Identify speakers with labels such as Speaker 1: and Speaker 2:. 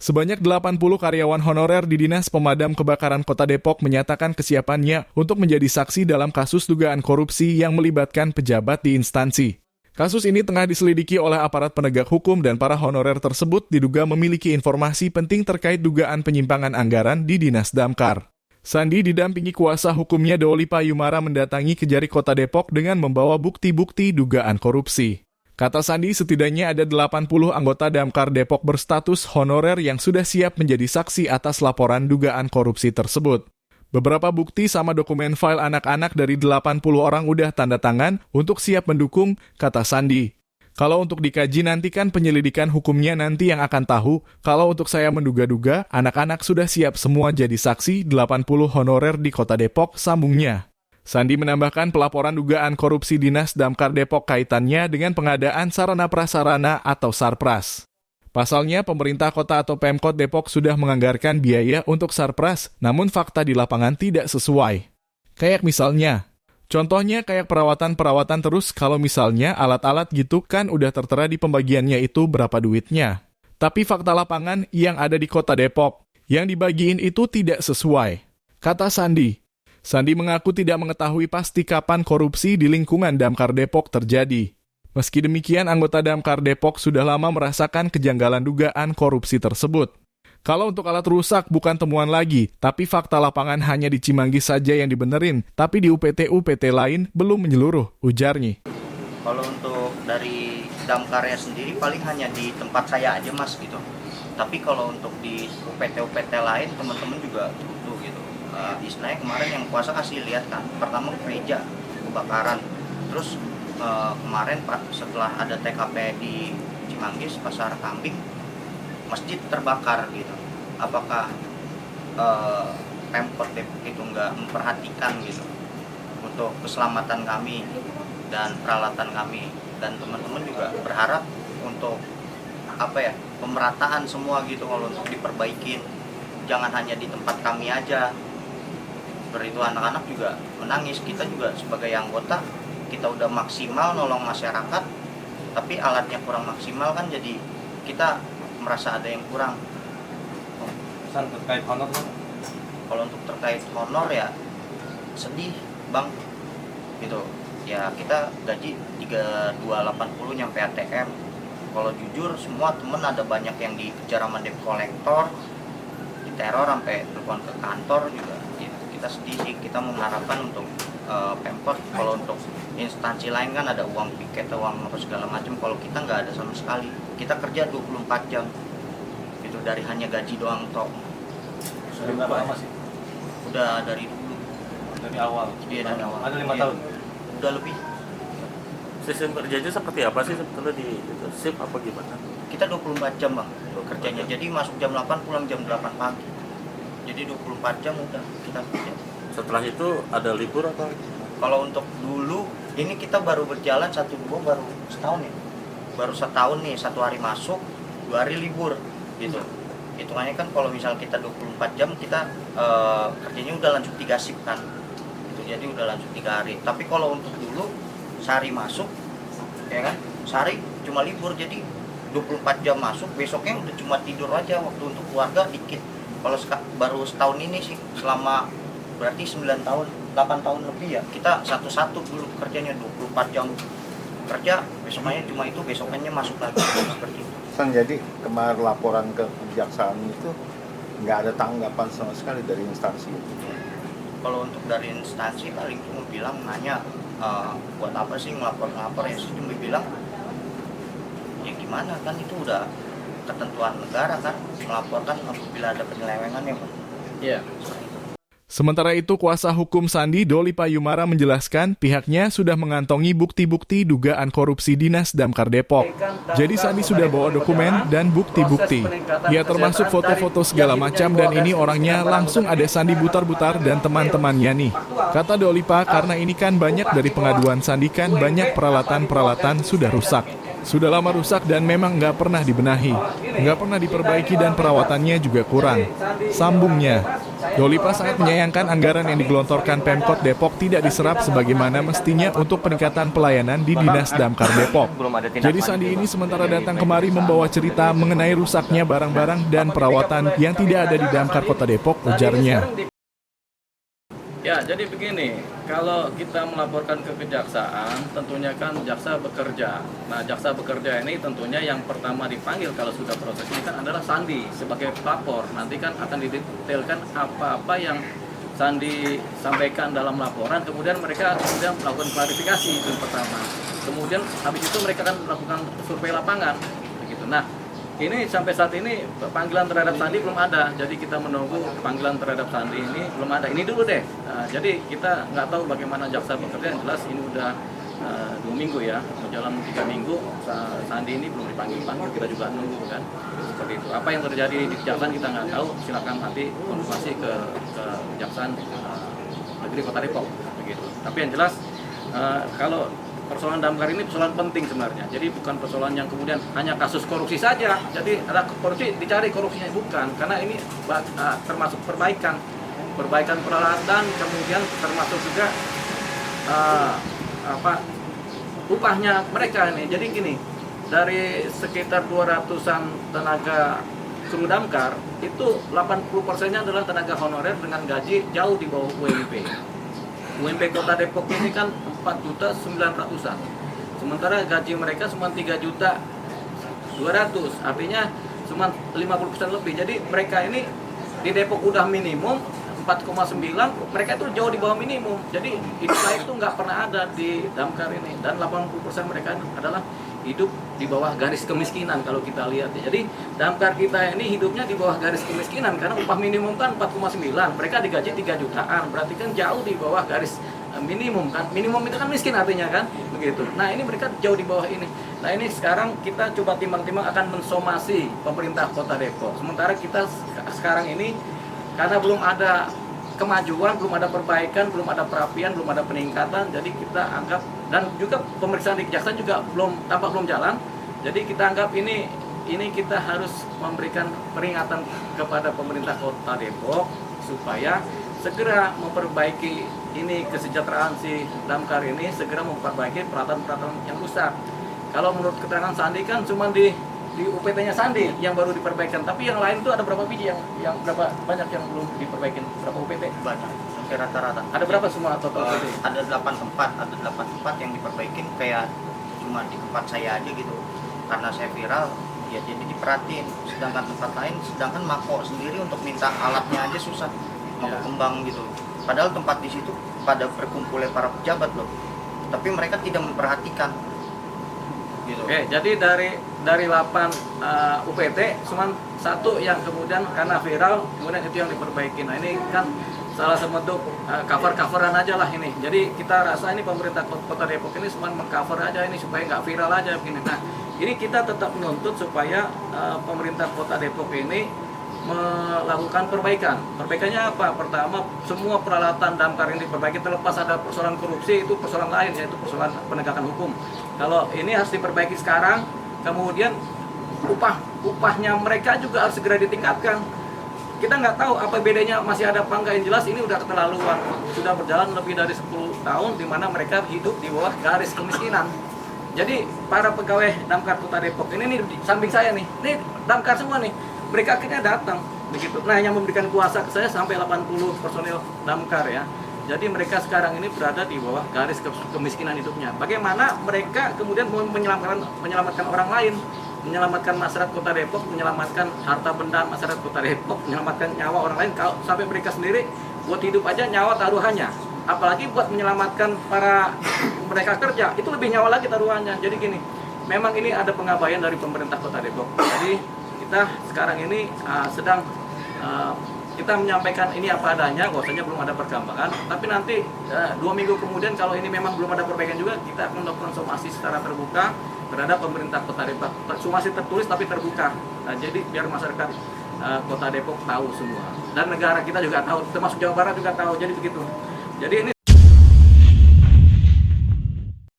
Speaker 1: Sebanyak 80 karyawan honorer di Dinas Pemadam Kebakaran Kota Depok menyatakan kesiapannya untuk menjadi saksi dalam kasus dugaan korupsi yang melibatkan pejabat di instansi. Kasus ini tengah diselidiki oleh aparat penegak hukum dan para honorer tersebut diduga memiliki informasi penting terkait dugaan penyimpangan anggaran di Dinas Damkar. Sandi didampingi kuasa hukumnya Dolipa Yumara mendatangi Kejari Kota Depok dengan membawa bukti-bukti dugaan korupsi. Kata Sandi, setidaknya ada 80 anggota Damkar Depok berstatus honorer yang sudah siap menjadi saksi atas laporan dugaan korupsi tersebut. Beberapa bukti sama dokumen file anak-anak dari 80 orang udah tanda tangan untuk siap mendukung, kata Sandi. Kalau untuk dikaji nanti kan penyelidikan hukumnya nanti yang akan tahu, kalau untuk saya menduga-duga, anak-anak sudah siap semua jadi saksi 80 honorer di Kota Depok, sambungnya. Sandi menambahkan pelaporan dugaan korupsi Dinas Damkar Depok kaitannya dengan pengadaan sarana prasarana atau Sarpras. Pasalnya, pemerintah kota atau Pemkot Depok sudah menganggarkan biaya untuk Sarpras, namun fakta di lapangan tidak sesuai. Kayak misalnya, contohnya kayak perawatan terus kalau misalnya alat-alat gitu kan udah tertera di pembagiannya itu berapa duitnya. Tapi fakta lapangan yang ada di Kota Depok, yang dibagiin itu tidak sesuai, kata Sandi. Sandi mengaku tidak mengetahui pasti kapan korupsi di lingkungan Damkar Depok terjadi. Meski demikian, anggota Damkar Depok sudah lama merasakan kejanggalan dugaan korupsi tersebut. Kalau untuk alat rusak bukan temuan lagi, tapi fakta lapangan hanya di Cimanggis saja yang dibenerin, tapi di UPT lain belum menyeluruh, ujarnya.
Speaker 2: Kalau untuk dari Damkarnya sendiri paling hanya di tempat saya aja mas gitu. Tapi kalau untuk di UPT lain teman-teman juga butuh gitu. Istilahnya kemarin yang puasa kasih lihat kan, pertama gereja kebakaran, terus kemarin setelah ada TKP di Cimanggis Pasar Kambing, masjid terbakar gitu. Apakah Pemkot Depok itu nggak memperhatikan gitu untuk keselamatan kami dan peralatan kami, dan teman-teman juga berharap untuk pemerataan semua gitu, kalau untuk diperbaikin jangan hanya di tempat kami aja. Itu anak-anak juga menangis, kita juga sebagai anggota kita udah maksimal nolong masyarakat, tapi alatnya kurang maksimal kan, jadi kita merasa ada yang kurang.
Speaker 3: Terkait honor,
Speaker 2: kalau untuk terkait honor ya sedih bang, gitu ya, kita gaji 3280 nyampe ATM. Kalau jujur semua temen ada banyak yang dikejar sama debt collector, diteror sampai telepon ke kantor juga ya. Kita sedih sih, kita mengharapkan untuk Pemkot, kalau untuk instansi lain kan ada uang piket, uang apa segala macam, kalau kita nggak ada sama sekali. Kita kerja 24 jam itu dari hanya gaji doang toh.
Speaker 3: Sudah berapa lama sih?
Speaker 2: Udah dari dulu.
Speaker 3: Dari awal?
Speaker 2: Iya dari awal.
Speaker 3: Ada 5 tahun?
Speaker 2: Udah lebih.
Speaker 4: Sistem kerjanya seperti apa sih sebetulnya di itu? Shift apa gimana?
Speaker 2: Kita 24 jam bang kerjanya, jadi masuk jam 8 pulang jam 8 pagi. Jadi 24 jam udah kita kerja.
Speaker 4: Setelah itu ada libur atau?
Speaker 2: Kalau untuk dulu ini kita baru berjalan 1-2 baru setahun ya. Baru setahun nih, 1 hari masuk, 2 hari libur gitu. Hitungannya kan kalau misal kita 24 jam kita kerjanya udah lanjut 3 shift kan. Itu jadi udah lanjut 3 hari. Tapi kalau untuk dulu sehari masuk ya kan, sehari cuma libur, jadi 24 jam masuk, besoknya udah cuma tidur aja, waktu untuk keluarga dikit. Kalau baru setahun ini sih, selama berarti 9 tahun, 8 tahun lebih ya, kita satu-satu dulu kerjanya 24 jam kerja, besoknya cuma itu, besokannya masuk lagi seperti itu.
Speaker 5: Jadi kemarin laporan ke kejaksaan itu nggak ada tanggapan sama sekali dari instansi itu.
Speaker 2: Kalau untuk dari instansi paling cuma bilang nanya buat apa sih ngelapor ya, sih cuma bilang ya gimana kan itu udah ketentuan negara kan, melaporkan apabila ada penyelewengan ya Pak. Iya.
Speaker 1: Sementara itu, kuasa hukum Sandi Dolipa Yumara menjelaskan pihaknya sudah mengantongi bukti-bukti dugaan korupsi Dinas Damkar Depok. Jadi Sandi sudah bawa dokumen dan bukti-bukti. Ya termasuk foto-foto segala macam, dan ini orangnya langsung ada Sandi Butar-Butar dan teman-temannya nih. Kata Dolipa, karena ini kan banyak dari pengaduan Sandi kan banyak peralatan-peralatan sudah rusak. Sudah lama rusak dan memang nggak pernah dibenahi, nggak pernah diperbaiki dan perawatannya juga kurang. Sambungnya, Dolipa sangat menyayangkan anggaran yang digelontorkan Pemkot Depok tidak diserap sebagaimana mestinya untuk peningkatan pelayanan di Dinas Damkar Depok. Jadi Sandi ini sementara datang kemari membawa cerita mengenai rusaknya barang-barang dan perawatan yang tidak ada di Damkar Kota Depok, ujarnya.
Speaker 3: Ya, jadi begini, kalau kita melaporkan ke kejaksaan, tentunya kan jaksa bekerja. Nah, jaksa bekerja ini tentunya yang pertama dipanggil kalau sudah proses ini kan adalah Sandi sebagai pelapor. Nanti kan akan didetailkan apa-apa yang Sandi sampaikan dalam laporan, kemudian mereka kemudian melakukan klarifikasi itu yang pertama. Kemudian habis itu mereka akan melakukan survei lapangan, begitu. Nah, ini sampai saat ini panggilan terhadap Sandi belum ada, jadi kita menunggu panggilan terhadap Sandi ini belum ada. Ini dulu deh. Jadi kita nggak tahu bagaimana jaksa bekerja. Yang jelas ini udah 2 minggu ya, menjelang 3 minggu Sandi ini belum dipanggil-panggil. Kita juga nunggu kan, seperti itu. Apa yang terjadi di kejaksaan kita nggak tahu. Silakan nanti konfirmasi ke kejaksaan negeri Kota Depok, begitu. Tapi yang jelas kalau persoalan damkar ini persoalan penting sebenarnya. Jadi bukan persoalan yang kemudian hanya kasus korupsi saja. Jadi ada korupsi dicari korupsinya, bukan. Karena ini termasuk perbaikan peralatan, kemudian termasuk juga upahnya mereka ini. Jadi gini, dari sekitar 200-an tenaga kru damkar itu 80%-nya adalah tenaga honorer dengan gaji jauh di bawah UMP. UMP Kota Depok ini kan 4.900.000-an. Sementara gaji mereka cuma 3.200.000. Artinya cuma 50% lebih. Jadi mereka ini di Depok udah minimum 4,9, mereka itu jauh di bawah minimum. Jadi hidup layak itu nggak pernah ada di damkar ini. Dan 80% mereka adalah hidup di bawah garis kemiskinan kalau kita lihat ya. Jadi damkar kita ini hidupnya di bawah garis kemiskinan karena upah minimum kan 4,9, mereka digaji 3 jutaan, berarti kan jauh di bawah garis minimum kan. Minimum itu kan miskin artinya kan, begitu. Nah, ini mereka jauh di bawah ini. Nah, ini sekarang kita coba timbang-timbang akan mensomasi pemerintah Kota Depok. Sementara kita sekarang ini karena belum ada kemajuan, belum ada perbaikan, belum ada perapian, belum ada peningkatan, jadi kita anggap, dan juga pemeriksaan di kejaksaan juga tampak belum jalan. Jadi kita anggap ini kita harus memberikan peringatan kepada pemerintah Kota Depok supaya segera memperbaiki ini kesejahteraan si damkar ini, segera memperbaiki peralatan-peralatan yang rusak. Kalau menurut keterangan Sandi kan cuma di UPT-nya Sandi yang baru diperbaikan, tapi yang lain itu ada berapa biji yang berapa banyak yang belum diperbaikin? Berapa UPT?
Speaker 2: Banyak, hampir rata-rata.
Speaker 3: Ada berapa semua total UPT?
Speaker 2: Ada 8 tempat yang diperbaikin, kayak cuma di tempat saya aja gitu. Karena saya viral, ya jadi diperhatiin. Sedangkan tempat lain, sedangkan Mako sendiri untuk minta alatnya aja susah, Mako kembang gitu. Padahal tempat di situ pada berkumpulnya para pejabat loh, tapi mereka tidak memperhatikan. Gitu.
Speaker 3: Oke, jadi dari 8 UPT cuma 1 yang kemudian karena viral kemudian itu yang diperbaiki. Nah, ini kan salah satu bentuk cover-coveran aja lah ini. Jadi kita rasa ini pemerintah Kota Depok ini cuma mengcover aja ini supaya nggak viral aja begini. Nah, ini kita tetap menuntut supaya pemerintah Kota Depok ini melakukan perbaikan. Perbaikannya apa? Pertama, semua peralatan damkar ini diperbaiki, terlepas ada persoalan korupsi itu persoalan lain, yaitu persoalan penegakan hukum. Kalau ini harus diperbaiki sekarang, kemudian upahnya mereka juga harus segera ditingkatkan. Kita nggak tahu apa bedanya masih ada apa enggak, yang jelas ini udah keterlaluan. Sudah berjalan lebih dari 10 tahun di mana mereka hidup di bawah garis kemiskinan. Jadi para pegawai damkar Kota Depok ini nih di samping saya nih damkar semua nih. Mereka akhirnya datang begitu. Nah, yang memberikan kuasa ke saya sampai 80 personil damkar ya. Jadi mereka sekarang ini berada di bawah garis kemiskinan hidupnya. Bagaimana mereka kemudian menyelamatkan orang lain, menyelamatkan masyarakat Kota Depok, menyelamatkan harta benda masyarakat Kota Depok, menyelamatkan nyawa orang lain, kalau sampai mereka sendiri buat hidup aja nyawa taruhannya. Apalagi buat menyelamatkan para mereka kerja, itu lebih nyawa lagi taruhannya. Jadi gini, memang ini ada pengabaian dari pemerintah Kota Depok. Jadi kita sekarang ini sedang kita menyampaikan ini apa adanya, bahwasanya belum ada perkembangan. Tapi nanti 2 minggu kemudian kalau ini memang belum ada perbaikan juga, kita akan melakukan somasi secara terbuka terhadap pemerintah Kota Depok. Somasi tertulis tapi terbuka. Nah, jadi biar masyarakat Kota Depok tahu semua, dan negara kita juga tahu, termasuk Jawa Barat juga tahu. Jadi begitu. Jadi ini